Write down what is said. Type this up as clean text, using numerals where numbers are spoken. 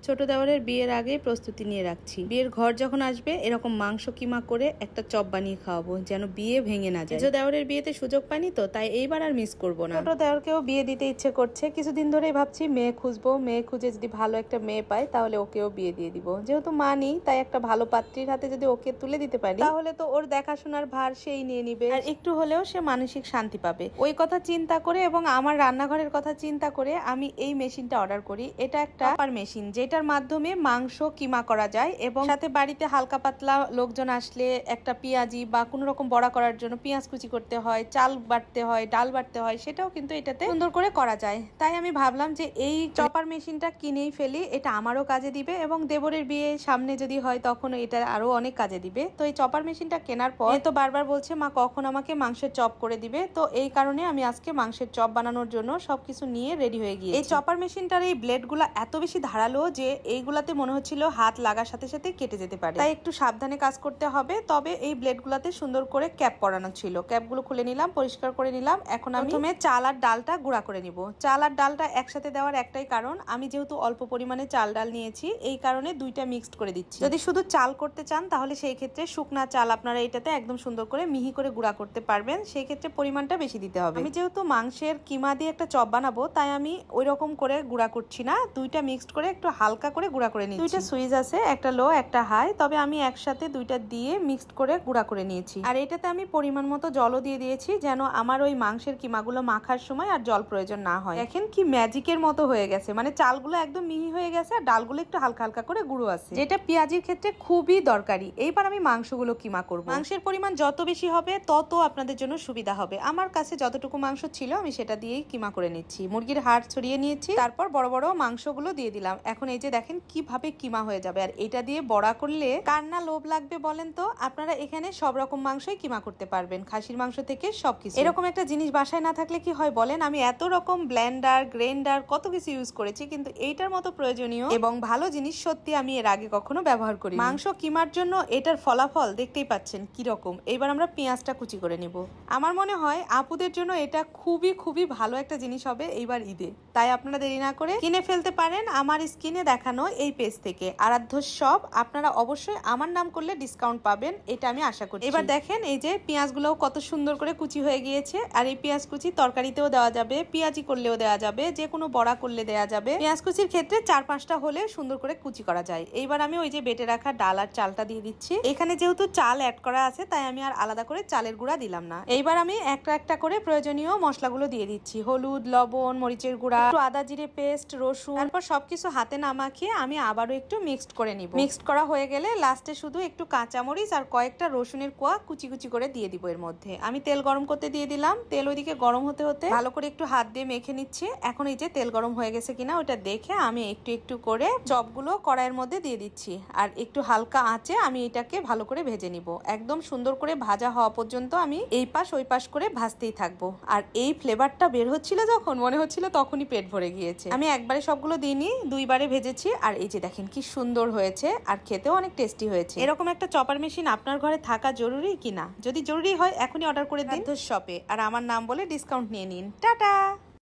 ছোট দেওরের বিয়ের আগেই প্রস্তুতি নিয়ে রাখছি। বিয়ের ঘর যখন আসবে এরকম মাংস কিমা করে একটা চপ বানিয়ে খাওয়াবো, যেন বিয়ে ভেঙে না যায়। ছোট দেওরের বিয়েতে সুযোগ পাইনি তো, তাই এইবার আর মিস করবো না। ছোট দেওরকেও বিয়ে দিতে ইচ্ছে করছে। কিছুদিন ধরেই ভাবছি মেয়ে খুঁজবো, মেয়ে খুঁজে যদি ভালো একটা মেয়ে পাই তাহলে ওকেও বিয়ে দিয়ে দিব। যেহেতু মা নেই, তাই একটা ভালো পাত্রীর হাতে যদি ওকে তুলে দিতে পারি তাহলে তো ওর দেখাশোনার ভার সেই নিয়ে নিবে, আর একটু হলেও সে মানসিক শান্তি পাবে। ওই কথা চিন্তা করে এবং আমার রান্নাঘরের কথা চিন্তা করে আমি এই মেশিনটা অর্ডার করি। এটা একটা চপার মেশিন, যেটার মাধ্যমে মাংস কিমা করা যায় এবং সাথে বাড়িতে হালকা পাতলা লোকজন আসলে একটা পেঁয়াজি বা কোনো রকম বড়া করার জন্য পেঁয়াজ কুচি করতে হয়, চাল বাটতে হয়, ডাল বাটতে হয়, সেটাও কিন্তু এটাতে সুন্দর করে করা যায়। তাই আমি ভাবলাম যে এই চপার মেশিনটা কিনেই ফেলি, এটা আমারও কাজে দিবে এবং দেবরের বিয়ে সামনে যদি হয় তখন এটা আরো অনেক কাজে দিবে। তো এই চপার মেশিনটা কেনার পর তো বারবার বলছে মা কখন আমাকে মাংসের চপ করে দিবে, তো এই কারণে আমি আজকে মাংসের চপ বানানোর জন্য সবকিছু নিয়ে রেডি হয়ে গিয়ে। এই চপার মেশিনটার এই ব্লেড গুলা এত বেশি ধারালো যে এইগুলাতে মনে হচ্ছিল হাত লাগার সাথে সাথে কেটে যেতে পারে, তাই একটু সাবধানে কাজ করতে হবে। তবে এই ব্লেড গুলাতে সুন্দর করে ক্যাপ পরানো ছিল, ক্যাপগুলো খুলে নিলাম, পরিষ্কার করে নিলাম। এখন আমি প্রথমে চাল আর ডালটা গুঁড়া করে নিব। চাল আর ডালটা একসাথে দেওয়ার একটাই কারণ, আমি যেহেতু অল্প পরিমাণে চাল ডাল নিয়েছি এই কারণে দুইটা মিক্সড করে দিচ্ছি। যদি শুধু চাল করতে চান তাহলে সেই ক্ষেত্রে শুকনা চাল আপনারা এটাতে একদম সুন্দর করে মিহি করে গুঁড়া করতে পারবেন, সেই ক্ষেত্রে পরিমাণটা বেশি দিতে হবে। আমি যেহেতু মাংসের কিমা দিয়ে একটা চপ বানাবো তাই আমি ওই রকম করে গুঁড়া করছি না, দুইটা মিক্সড করে একটু হালকা করে গুঁড়া করে নিচ্ছি। দুইটা সুইচ আছে, একটা লো একটা হাই, তবে আমি একসাথে দুইটা দিয়ে মিক্সড করে গুঁড়া করে নিয়েছি। আর এটাতে আমি পরিমাণ মতো জলও দিয়ে দিয়েছি যেন আমার ওই মাংসের কিমাগুলো মাখার সময় আর জল প্রয়োজন না হয়। দেখেন কি ম্যাজিকের মতো হয়ে গেছে, মানে চালগুলো একদম মিহি হয়ে গেছে আর ডালগুলো একটু হালকা হালকা করে গুঁড়ো আছে, যেটা পেঁয়াজির ক্ষেত্রে খুবই দরকারি। এইবার আমি মাংসগুলো কিমা করব। মাংসের পরিমাণ যত বেশি হবে তত আপনাদের জন্য সুবিধা হবে। আমার কাছে যতটুকু মাংস ছিল আমি সেটা দিয়েই কিমা করে নিচ্ছি। মুরগির হাড় ছড়িয়ে নিয়েছি, তারপর বড় বড় মাংসগুলো দিয়ে দিলাম। এখন এই যে দেখেন কিভাবে কিমা হয়ে যাবে। আর এটা দিয়ে বড়া করলে কার না লোভ লাগবে বলেন তো। আপনারা এখানে সব রকম মাংসই কিমা করতে পারবেন, খাসির মাংস থেকে সবকিছু। এরকম একটা জিনিস বাসায় না থাকলে কি হয় বলেন। আমি এত রকম ব্লেন্ডার গ্রাইন্ডার কত কিছু ইউজ করেছি, কিন্তু এইটার মতো প্রয়োজনীয় এবং ভালো জিনিস সত্যি আমি এর আগে কখনো ব্যবহার করি। মাংস কিমার জন্য এটার ফলাফল দেখতেই পাচ্ছেন কিরকম। এইবার আমরা পেঁয়াজটা কুচি করে নিব। আমার মনে হয় আপুদের জন্য এটা খুবই খুবই ভালো একটা জিনিস হবে এইবার ঈদে, তাই আপনারা দেরি না করে কিনে ফেলতে পারেন আমার স্ক্রিনে দেখানো এই পেজ থেকে আরাধ্য শপ। আপনারা অবশ্যই আমার নাম করলে ডিসকাউন্ট পাবেন, এটা আমি আশা করি। এবার দেখেন এই যে পেঁয়াজগুলো কত সুন্দর করে কুচি হয়ে গিয়েছে। আর এই পেঁয়াজ কুচি তরকারিতেও দেওয়া যাবে, পেঁয়াজি করলেও দেওয়া যাবে, যে কোনো বড়া করলে দেওয়া যাবে। পেঁয়াজ কুচির ক্ষেত্রে 4-5টা হলে সুন্দর করে কুচি করা যায়। এইবার আমি ওই যে বেটে রাখা ডাল আর চালটা দিয়ে দিচ্ছি। এখানে যেহেতু চাল অ্যাড করা আছে তাই আমি আর আলাদা করে চালের গুঁড়া দিলাম না। এইবার আমি একটা একটা করে প্রয়োজনীয় মশলাগুলো দিয়ে দিচ্ছি। হলুদ, লবণ, মরিচের গুঁড়া, একটু আদা জিরে পেস্ট, রসুন, তারপর সবকিছু হাতে না মাখিয়ে আমি আবারও একটু মিক্সড করে নিব। মিক্সড করা হয়ে গেলে লাস্টে শুধু একটু কাঁচামরিচ আর কয়েকটা রসুনের কোয়া কুচি কুচি করে দিয়ে দিব এর মধ্যে। আমি তেল গরম করতে দিয়ে দিলাম। তেল ওইদিকে গরম হতে হতে ভালো করে একটু হাত দিয়ে মেখে নিচ্ছি। এখন এই যে তেল গরম হয়ে গেছে কিনা ওটা দেখে আমি একটু একটু করে চপগুলো কড়াইয়ের মধ্যে দিয়ে দিচ্ছি। আর একটু হালকা আঁচে আমি এটাকে ভালো করে ভেজে নিব। একদম সুন্দর করে ভাজা হওয়া পর্যন্ত আমি এই পাশ ওই পাশ করে ভাজতেই থাকবো। আর এই ফ্লেভারটা বের হচ্ছিল যখন মনে হচ্ছিল তখনই পেট ভরে গিয়েছে। আমি একবারে সবগুলো দিইনি, দুইবারে ভেজেছি। আর এই যে দেখেন কি সুন্দর হয়েছে আর খেতেও অনেক টেস্টি হয়েছে। এরকম একটা চপার মেশিন আপনার ঘরে থাকা জরুরি কিনা, যদি জরুরি হয় এখনই অর্ডার করে দিন শপে আর আমার নাম বলে ডিসকাউন্ট নিয়ে নিন। টাটা।